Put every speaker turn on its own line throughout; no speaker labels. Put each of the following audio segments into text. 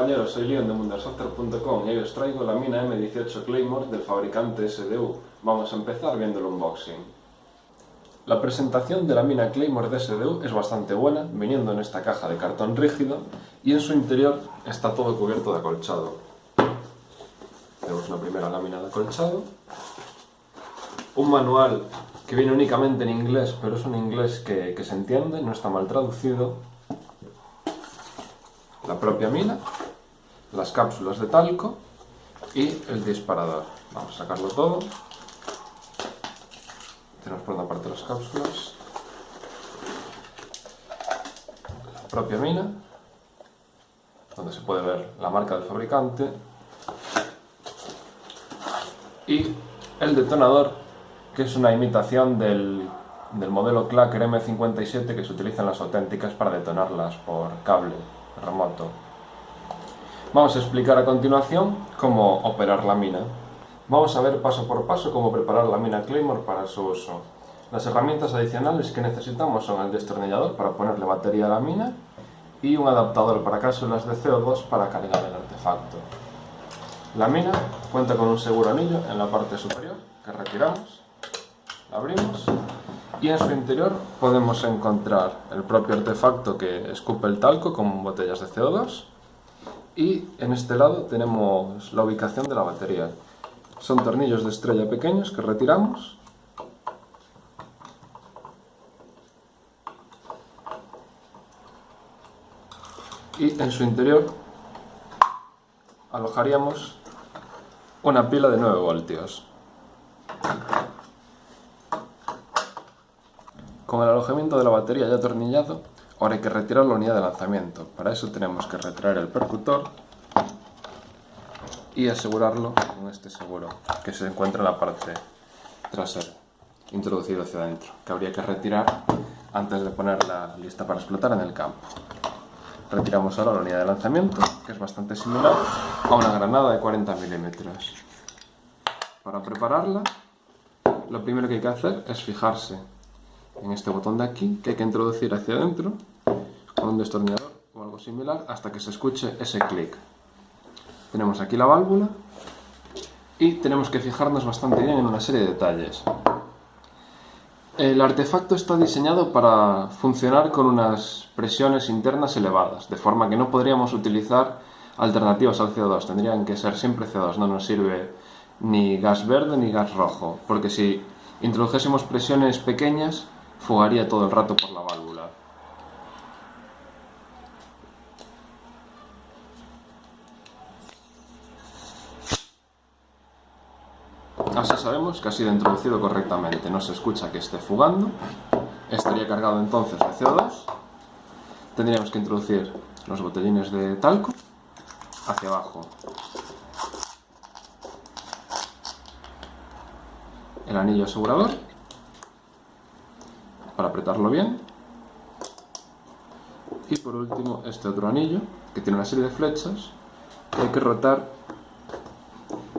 compañeros, soy Leon de Mundosoftware.com y hoy os traigo la mina M18 Claymore del fabricante SDU. Vamos a empezar viendo el unboxing. La presentación de la mina Claymore de SDU es bastante buena, viniendo en esta caja de cartón rígido y en su interior está todo cubierto de acolchado. Tenemos una primera lámina de acolchado, un manual que viene únicamente en inglés, pero es un inglés que se entiende, no está mal traducido. La propia mina, las cápsulas de talco y el disparador. Vamos a sacarlo todo. Tenemos por una parte las cápsulas, la propia mina, donde se puede ver la marca del fabricante, y el detonador, que es una imitación del modelo Clacker M57 que se utilizan las auténticas para detonarlas por cable remoto. Vamos a explicar a continuación cómo operar la mina. Vamos a ver paso por paso cómo preparar la mina Claymore para su uso. Las herramientas adicionales que necesitamos son el destornillador para ponerle batería a la mina y un adaptador para cápsulas de CO2 para cargar el artefacto. La mina cuenta con un seguro anillo en la parte superior que retiramos, la abrimos y en su interior podemos encontrar el propio artefacto que escupe el talco con botellas de CO2 y en este lado tenemos la ubicación de la batería. Son tornillos de estrella pequeños que retiramos y en su interior alojaríamos una pila de 9 voltios. Con el alojamiento de la batería ya atornillado, ahora hay que retirar la unidad de lanzamiento. Para eso tenemos que retraer el percutor y asegurarlo con este seguro, que se encuentra en la parte trasera, introducido hacia adentro, que habría que retirar antes de ponerla lista para explotar en el campo. Retiramos ahora la unidad de lanzamiento, que es bastante similar a una granada de 40 milímetros. Para prepararla, lo primero que hay que hacer es fijarse en este botón de aquí, que hay que introducir hacia adentro con un destornillador o algo similar hasta que se escuche ese clic. Tenemos aquí la válvula y tenemos que fijarnos bastante bien en una serie de detalles. El artefacto está diseñado para funcionar con unas presiones internas elevadas, de forma que no podríamos utilizar alternativas al CO2, tendrían que ser siempre CO2, no nos sirve ni gas verde ni gas rojo, porque si introdujésemos presiones pequeñas fugaría todo el rato por la válvula. Así sabemos que ha sido introducido correctamente, no se escucha que esté fugando, estaría cargado entonces de CO2, tendríamos que introducir los botellines de talco hacia abajo, el anillo asegurador para apretarlo bien y por último este otro anillo que tiene una serie de flechas que hay que rotar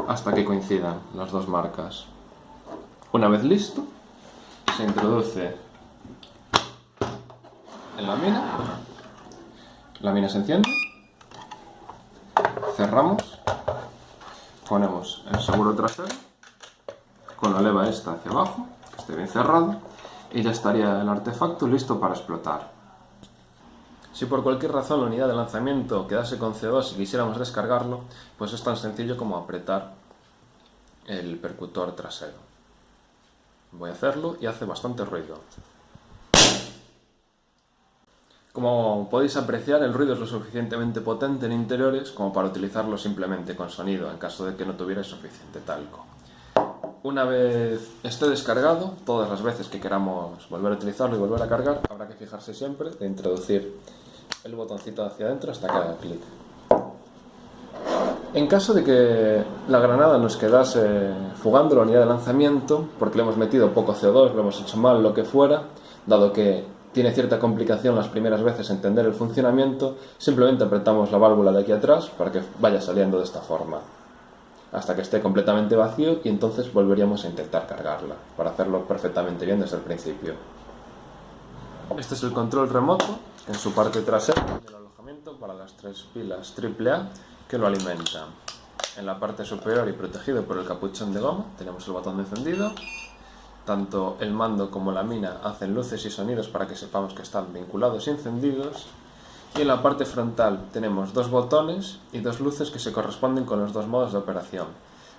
hasta que coincidan las dos marcas. Una vez listo, se introduce en la mina se enciende, cerramos, ponemos el seguro trasero con la leva esta hacia abajo, que esté bien cerrado, y ya estaría el artefacto listo para explotar. Si por cualquier razón la unidad de lanzamiento quedase con CO2 y quisiéramos descargarlo, pues es tan sencillo como apretar el percutor trasero. Voy a hacerlo y hace bastante ruido. Como podéis apreciar, el ruido es lo suficientemente potente en interiores como para utilizarlo simplemente con sonido, en caso de que no tuvierais suficiente talco. Una vez esté descargado, todas las veces que queramos volver a utilizarlo y volver a cargar, habrá que fijarse siempre de introducir el botoncito hacia adentro hasta que haga clic. En caso de que la granada nos quedase fugando la unidad de lanzamiento, porque le hemos metido poco CO2, lo hemos hecho mal, lo que fuera, dado que tiene cierta complicación las primeras veces entender el funcionamiento, simplemente apretamos la válvula de aquí atrás para que vaya saliendo de esta forma, hasta que esté completamente vacío y entonces volveríamos a intentar cargarla, para hacerlo perfectamente bien desde el principio. Este es el control remoto en su parte trasera del alojamiento. funcionamiento para las 3 pilas AAA que lo alimentan. En la parte superior y protegido por el capuchón de goma tenemos el botón de encendido. Tanto el mando como la mina hacen luces y sonidos para que sepamos que están vinculados y encendidos. Y en la parte frontal tenemos 2 botones y 2 luces que se corresponden con los 2 modos de operación.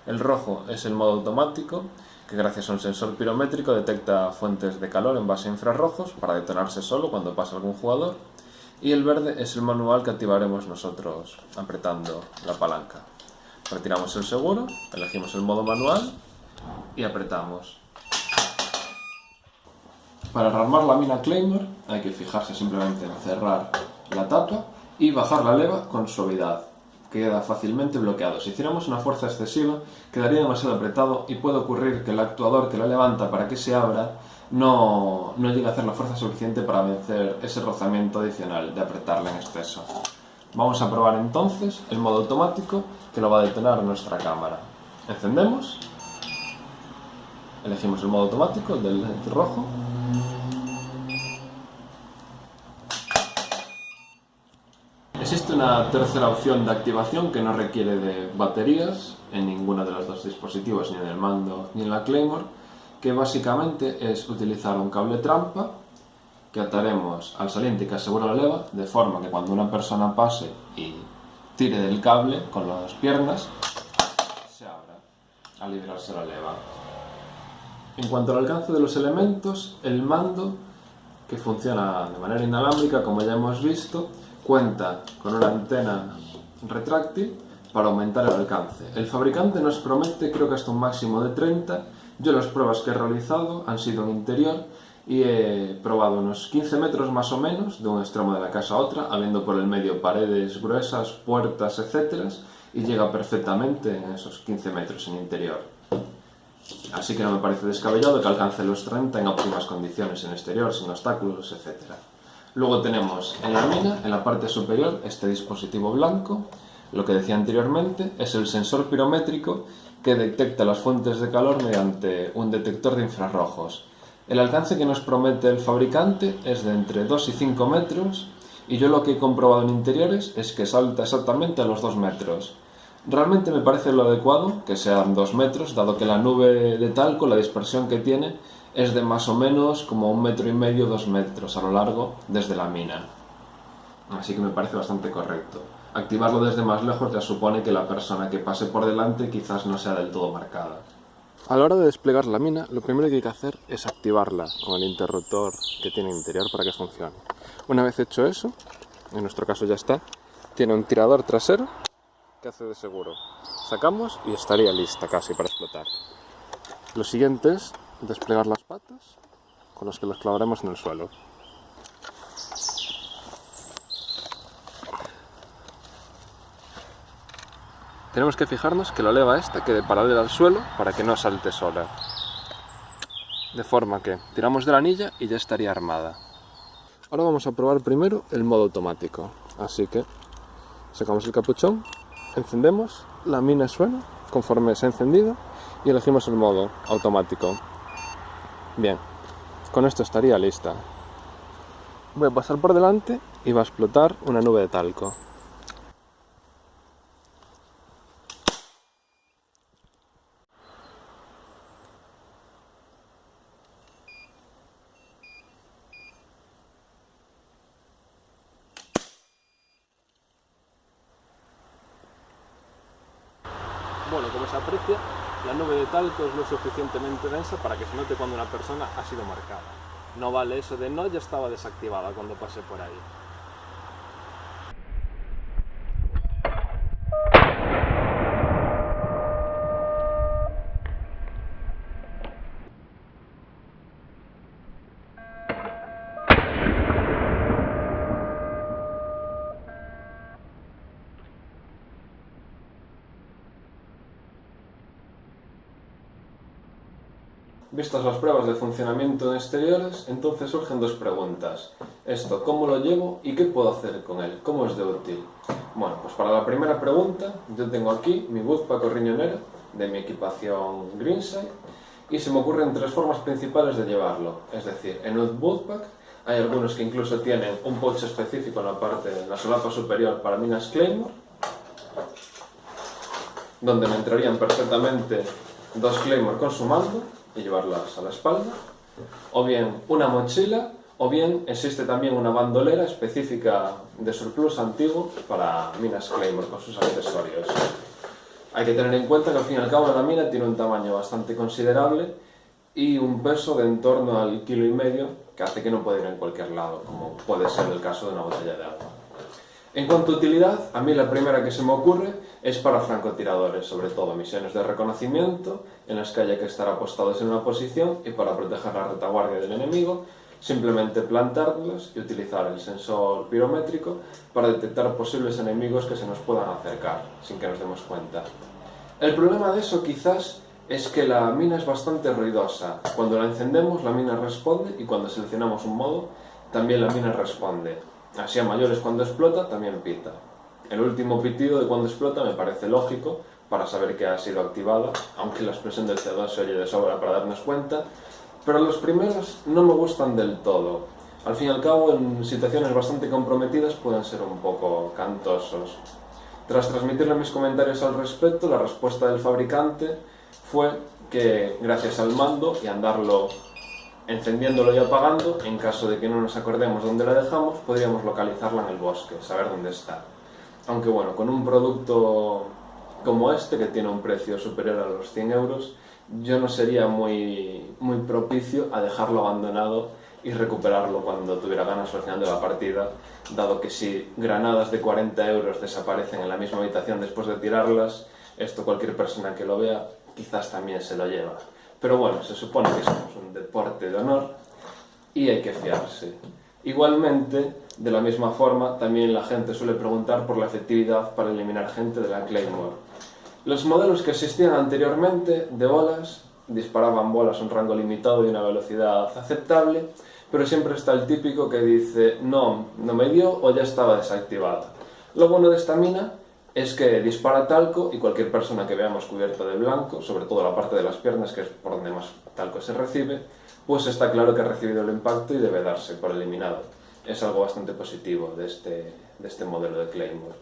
El rojo es el modo automático, que gracias a un sensor pirométrico detecta fuentes de calor en base a infrarrojos para detonarse solo cuando pasa algún jugador. Y el verde es el manual que activaremos nosotros apretando la palanca. Retiramos el seguro, elegimos el modo manual y apretamos. Para rearmar la mina Claymore hay que fijarse simplemente en cerrar la tapa y bajar la leva con suavidad. Queda fácilmente bloqueado. Si hiciéramos una fuerza excesiva quedaría demasiado apretado y puede ocurrir que el actuador que la levanta para que se abra no llegue a hacer la fuerza suficiente para vencer ese rozamiento adicional de apretarla en exceso. Vamos a probar entonces el modo automático que lo va a detonar nuestra cámara. Encendemos, elegimos el modo automático, el del LED rojo. Existe una tercera opción de activación que no requiere de baterías en ninguno de los 2 dispositivos, ni en el mando ni en la Claymore, que básicamente es utilizar un cable trampa que ataremos al saliente que asegura la leva, de forma que cuando una persona pase y tire del cable con las piernas, se abra al liberarse la leva. En cuanto al alcance de los elementos, el mando, que funciona de manera inalámbrica, como ya hemos visto, cuenta con una antena retráctil para aumentar el alcance. El fabricante nos promete, creo que hasta un máximo de 30. Yo las pruebas que he realizado han sido en interior y he probado unos 15 metros más o menos de un extremo de la casa a otra, habiendo por el medio paredes gruesas, puertas, etc. y llega perfectamente en esos 15 metros en interior. Así que no me parece descabellado que alcance los 30 en óptimas condiciones en exterior, sin obstáculos, etc. Luego tenemos en la mina, en la parte superior, este dispositivo blanco. Lo que decía anteriormente es el sensor pirométrico que detecta las fuentes de calor mediante un detector de infrarrojos. El alcance que nos promete el fabricante es de entre 2 y 5 metros y yo lo que he comprobado en interiores es que salta exactamente a los 2 metros. Realmente me parece lo adecuado que sean 2 metros, dado que la nube de talco, la dispersión que tiene, es de más o menos como 1,5 metros, 2 metros a lo largo desde la mina. Así que me parece bastante correcto. Activarlo desde más lejos ya supone que la persona que pase por delante quizás no sea del todo marcada. A la hora de desplegar la mina, lo primero que hay que hacer es activarla con el interruptor que tiene interior para que funcione. Una vez hecho eso, en nuestro caso ya está, tiene un tirador trasero que hace de seguro. Sacamos y estaría lista casi para explotar. Lo siguiente es desplegar las patas con las que las clavaremos en el suelo. Tenemos que fijarnos que la leva esta quede paralela al suelo para que no salte sola. De forma que tiramos de la anilla y ya estaría armada. Ahora vamos a probar primero el modo automático. Así que sacamos el capuchón, encendemos, la mina suena conforme se ha encendido y elegimos el modo automático. Bien, con esto estaría lista. Voy a pasar por delante y va a explotar una nube de talco. Bueno, como se aprecia, la nube de talco es lo suficientemente densa para que se note cuando una persona ha sido marcada. No vale eso de no, ya estaba desactivada cuando pasé por ahí. Vistas las pruebas de funcionamiento en exteriores, entonces surgen 2 preguntas. Esto, ¿cómo lo llevo y qué puedo hacer con él? ¿Cómo es de útil? Bueno, pues para la primera pregunta, yo tengo aquí mi Woodpack o riñonera de mi equipación Greenside y se me ocurren 3 formas principales de llevarlo. Es decir, en un Woodpack Hay algunos que incluso tienen un pouch específico en la solapa superior para minas Claymore, donde me entrarían perfectamente 2 Claymore con su mando y llevarlas a la espalda, o bien una mochila, o bien existe también una bandolera específica de surplus antiguo para minas Claymore con sus accesorios. Hay que tener en cuenta que al fin y al cabo la mina tiene un tamaño bastante considerable y un peso de en torno al 1,5 kg, que hace que no pueda ir en cualquier lado, como puede ser el caso de una botella de agua. En cuanto a utilidad, a mí la primera que se me ocurre es para francotiradores, sobre todo misiones de reconocimiento, en las que haya que estar apostados en una posición y para proteger la retaguardia del enemigo, simplemente plantarlos y utilizar el sensor pirométrico para detectar posibles enemigos que se nos puedan acercar, sin que nos demos cuenta. El problema de eso quizás es que la mina es bastante ruidosa. Cuando la encendemos, la mina responde, y cuando seleccionamos un modo, también la mina responde. Así a mayores, cuando explota, también pita. El último pitido de cuando explota me parece lógico para saber que ha sido activada, aunque la expresión del CO2 se oye de sobra para darnos cuenta, pero los primeros no me gustan del todo. Al fin y al cabo, en situaciones bastante comprometidas pueden ser un poco cantosos. Tras transmitirle mis comentarios al respecto, la respuesta del fabricante fue que gracias al mando y andarlo encendiéndolo y apagando, en caso de que no nos acordemos dónde la dejamos, podríamos localizarla en el bosque, saber dónde está. Aunque bueno, con un producto como este, que tiene un precio superior a los 100 euros, yo no sería muy propicio a dejarlo abandonado y recuperarlo cuando tuviera ganas al final de la partida, dado que si granadas de 40 euros desaparecen en la misma habitación después de tirarlas, esto cualquier persona que lo vea quizás también se lo lleva. Pero bueno, se supone que somos un deporte de honor y hay que fiarse. Igualmente, de la misma forma, también la gente suele preguntar por la efectividad para eliminar gente de la Claymore. Los modelos que existían anteriormente de bolas disparaban bolas a un rango limitado y una velocidad aceptable, pero siempre está el típico que dice no me dio o ya estaba desactivada. Lo bueno de esta mina es que dispara talco y cualquier persona que veamos cubierta de blanco, sobre todo la parte de las piernas, que es por donde más talco se recibe, pues está claro que ha recibido el impacto y debe darse por eliminado. Es algo bastante positivo de este modelo de Claymore.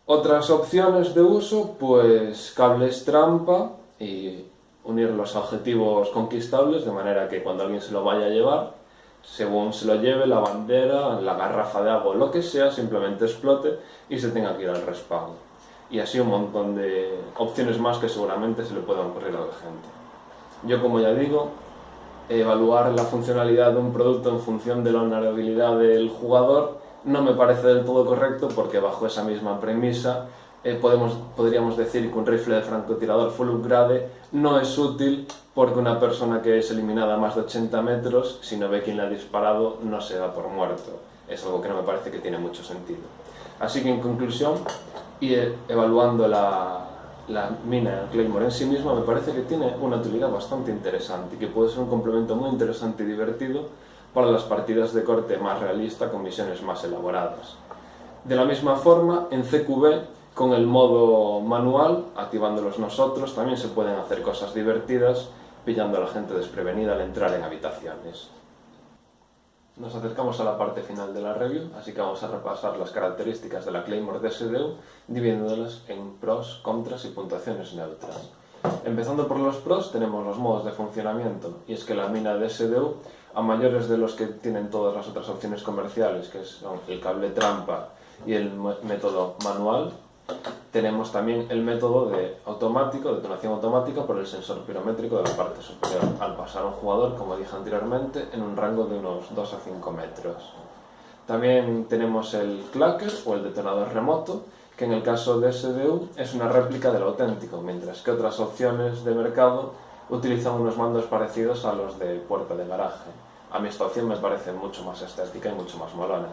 Otras opciones de uso, pues cables trampa y unirlos a objetivos conquistables, de manera que cuando alguien se lo vaya a llevar, según se lo lleve, la bandera, la garrafa de agua o lo que sea, simplemente explote y se tenga que ir al respawn. Y así un montón de opciones más que seguramente se le puedan ocurrir a la gente. Yo, como ya digo, evaluar la funcionalidad de un producto en función de la vulnerabilidad del jugador no me parece del todo correcto, porque bajo esa misma premisa podríamos decir que un rifle de francotirador full upgrade no es útil porque una persona que es eliminada a más de 80 metros, si no ve quién le ha disparado, no se da por muerto. Es algo que no me parece que tiene mucho sentido. Así que en conclusión, y evaluando la mina Claymore en sí misma, me parece que tiene una utilidad bastante interesante y que puede ser un complemento muy interesante y divertido para las partidas de corte más realista con misiones más elaboradas. De la misma forma, en CQB, con el modo manual, activándolos nosotros, también se pueden hacer cosas divertidas, pillando a la gente desprevenida al entrar en habitaciones. Nos acercamos a la parte final de la review, así que vamos a repasar las características de la Claymore DSDU, dividiéndolas en pros, contras y puntuaciones neutras. Empezando por los pros, tenemos los modos de funcionamiento, y es que la mina DSDU, a mayores de los que tienen todas las otras opciones comerciales, que son el cable trampa y el método manual, tenemos también el método de detonación automática por el sensor pirométrico de la parte superior, al pasar un jugador, como dije anteriormente, en un rango de unos 2 a 5 metros. También tenemos el clacker o el detonador remoto, que en el caso de SDU es una réplica del auténtico, mientras que otras opciones de mercado utilizan unos mandos parecidos a los de puerta de garaje. A mí esta opción me parece mucho más estética y mucho más molona.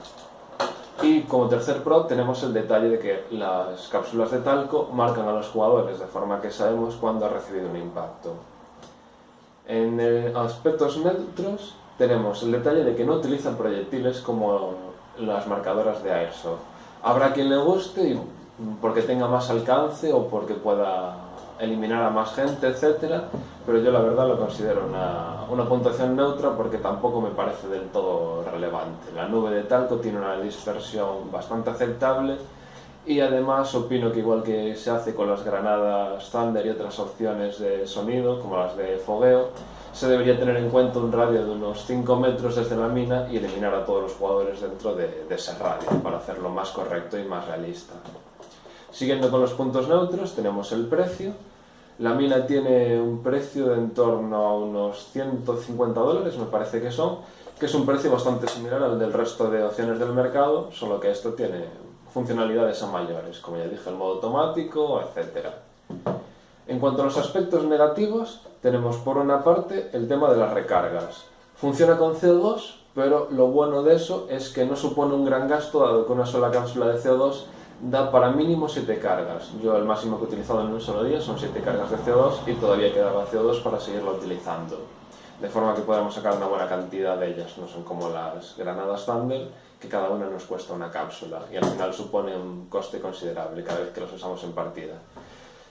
Y como tercer pro tenemos el detalle de que las cápsulas de talco marcan a los jugadores, de forma que sabemos cuándo ha recibido un impacto. En aspectos neutros tenemos el detalle de que no utilizan proyectiles como las marcadoras de Airsoft. Habrá quien le guste porque tenga más alcance o porque pueda eliminar a más gente, etc. pero yo la verdad lo considero una puntuación neutra porque tampoco me parece del todo relevante. La nube de talco tiene una dispersión bastante aceptable y además opino que igual que se hace con las granadas Thunder y otras opciones de sonido, como las de fogueo, se debería tener en cuenta un radio de unos 5 metros desde la mina y eliminar a todos los jugadores dentro de ese radio para hacerlo más correcto y más realista. Siguiendo con los puntos neutros, tenemos el precio. La mina tiene un precio de en torno a unos $150, me parece que es un precio bastante similar al del resto de opciones del mercado, solo que esto tiene funcionalidades a mayores, como ya dije, el modo automático, etc. En cuanto a los aspectos negativos, tenemos por una parte el tema de las recargas. Funciona con CO2, pero lo bueno de eso es que no supone un gran gasto, dado que una sola cápsula de CO2 da para mínimo 7 cargas. Yo el máximo que he utilizado en un solo día son 7 cargas de CO2 y todavía quedaba CO2 para seguirlo utilizando. De forma que podamos sacar una buena cantidad de ellas, no son como las granadas Thunder, que cada una nos cuesta una cápsula y al final supone un coste considerable cada vez que las usamos en partida.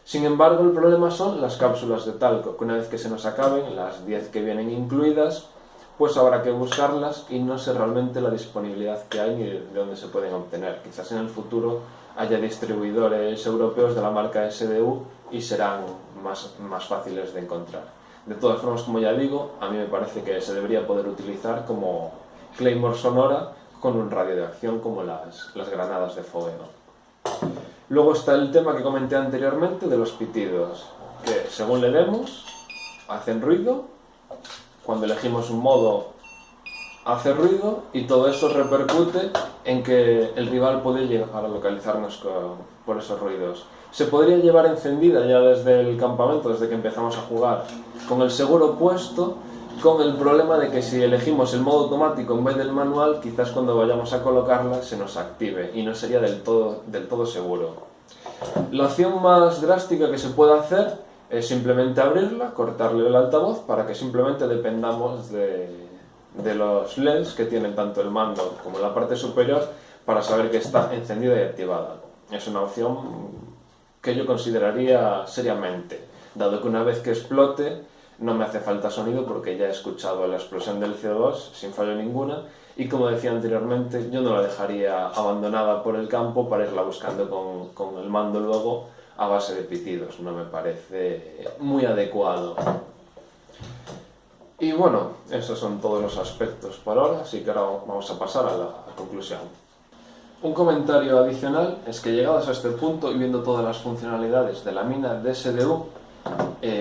Sin embargo, el problema son las cápsulas de talco, que una vez que se nos acaben, las 10 que vienen incluidas, pues habrá que buscarlas y no sé realmente la disponibilidad que hay ni de dónde se pueden obtener. Quizás en el futuro haya distribuidores europeos de la marca SDU y serán más fáciles de encontrar. De todas formas, como ya digo, a mí me parece que se debería poder utilizar como Claymore sonora con un radio de acción como las granadas de fogueo. Luego está el tema que comenté anteriormente de los pitidos, que según le demos, hacen ruido. Cuando elegimos un modo, hace ruido y todo eso repercute en que el rival puede llegar a localizarnos por esos ruidos. Se podría llevar encendida ya desde el campamento, desde que empezamos a jugar, con el seguro puesto, con el problema de que si elegimos el modo automático en vez del manual, quizás cuando vayamos a colocarla se nos active y no sería del todo seguro. La opción más drástica que se puede hacer es simplemente abrirla, cortarle el altavoz para que simplemente dependamos de los LEDs que tienen tanto el mando como la parte superior para saber que está encendida y activada. Es una opción que yo consideraría seriamente, dado que una vez que explote no me hace falta sonido porque ya he escuchado la explosión del CO2 sin fallo ninguna y como decía anteriormente yo no la dejaría abandonada por el campo para irla buscando con el mando luego a base de pitidos, no me parece muy adecuado. Y bueno, esos son todos los aspectos por ahora, así que ahora vamos a pasar a la conclusión. Un comentario adicional es que llegados a este punto y viendo todas las funcionalidades de la mina DSDU,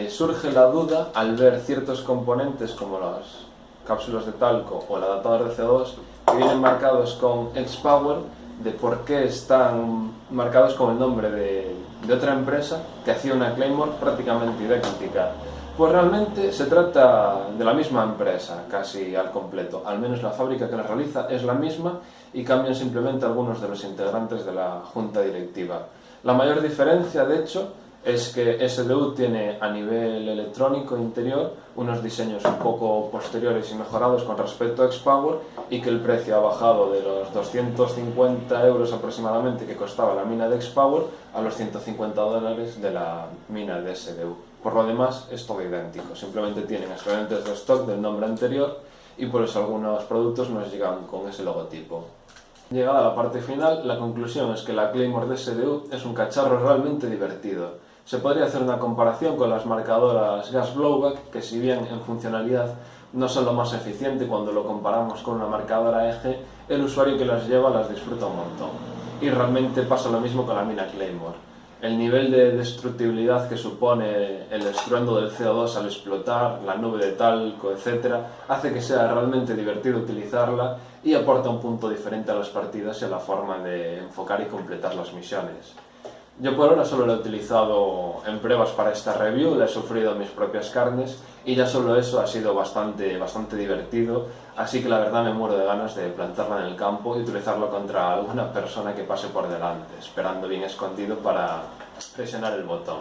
surge la duda al ver ciertos componentes como las cápsulas de talco o el adaptador de CO2 que vienen marcados con X-Power, de por qué están marcados con el nombre de otra empresa que hacía una Claymore prácticamente idéntica. Pues realmente se trata de la misma empresa, casi al completo. Al menos la fábrica que la realiza es la misma y cambian simplemente algunos de los integrantes de la junta directiva. La mayor diferencia, de hecho, es que SDU tiene a nivel electrónico interior unos diseños un poco posteriores y mejorados con respecto a X-Power y que el precio ha bajado de los 250 € aproximadamente que costaba la mina de X-Power a los $150 de la mina de SDU. Por lo demás es todo idéntico, simplemente tienen excedentes de stock del nombre anterior y por eso algunos productos nos llegan con ese logotipo. Llegada a la parte final, la conclusión es que la Claymore de SDU es un cacharro realmente divertido. Se podría hacer una comparación con las marcadoras Gas Blowback, que si bien en funcionalidad no son lo más eficiente cuando lo comparamos con una marcadora eje, el usuario que las lleva las disfruta un montón. Y realmente pasa lo mismo con la mina Claymore. El nivel de destructibilidad que supone el estruendo del CO2 al explotar, la nube de talco, etc., hace que sea realmente divertido utilizarla y aporta un punto diferente a las partidas y a la forma de enfocar y completar las misiones. Yo por ahora solo lo he utilizado en pruebas para esta review, la he sufrido en mis propias carnes y ya solo eso ha sido bastante divertido, así que la verdad me muero de ganas de plantarla en el campo y utilizarlo contra alguna persona que pase por delante, esperando bien escondido para presionar el botón.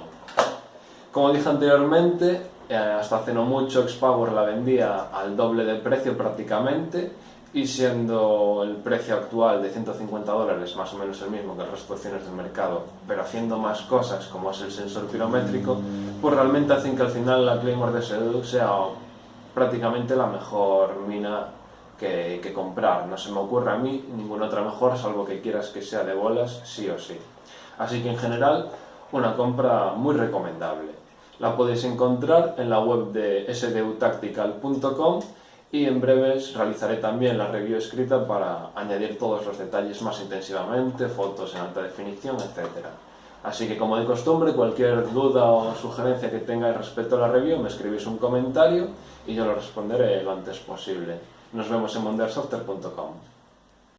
Como dije anteriormente, hasta hace no mucho X-Power la vendía al doble de precio prácticamente, y siendo el precio actual de $150 más o menos el mismo que el resto de opciones del mercado, pero haciendo más cosas como es el sensor pirométrico, pues realmente hacen que al final la Claymore de Seduc sea prácticamente la mejor mina que comprar. No se me ocurre a mí ninguna otra mejor, salvo que quieras que sea de bolas sí o sí. Así que en general, una compra muy recomendable. La podéis encontrar en la web de sdutactical.com y en breves realizaré también la review escrita para añadir todos los detalles más intensivamente, fotos en alta definición, etc. Así que, como de costumbre, cualquier duda o sugerencia que tengáis respecto a la review, me escribís un comentario y yo lo responderé lo antes posible. Nos vemos en mondearsoftware.com.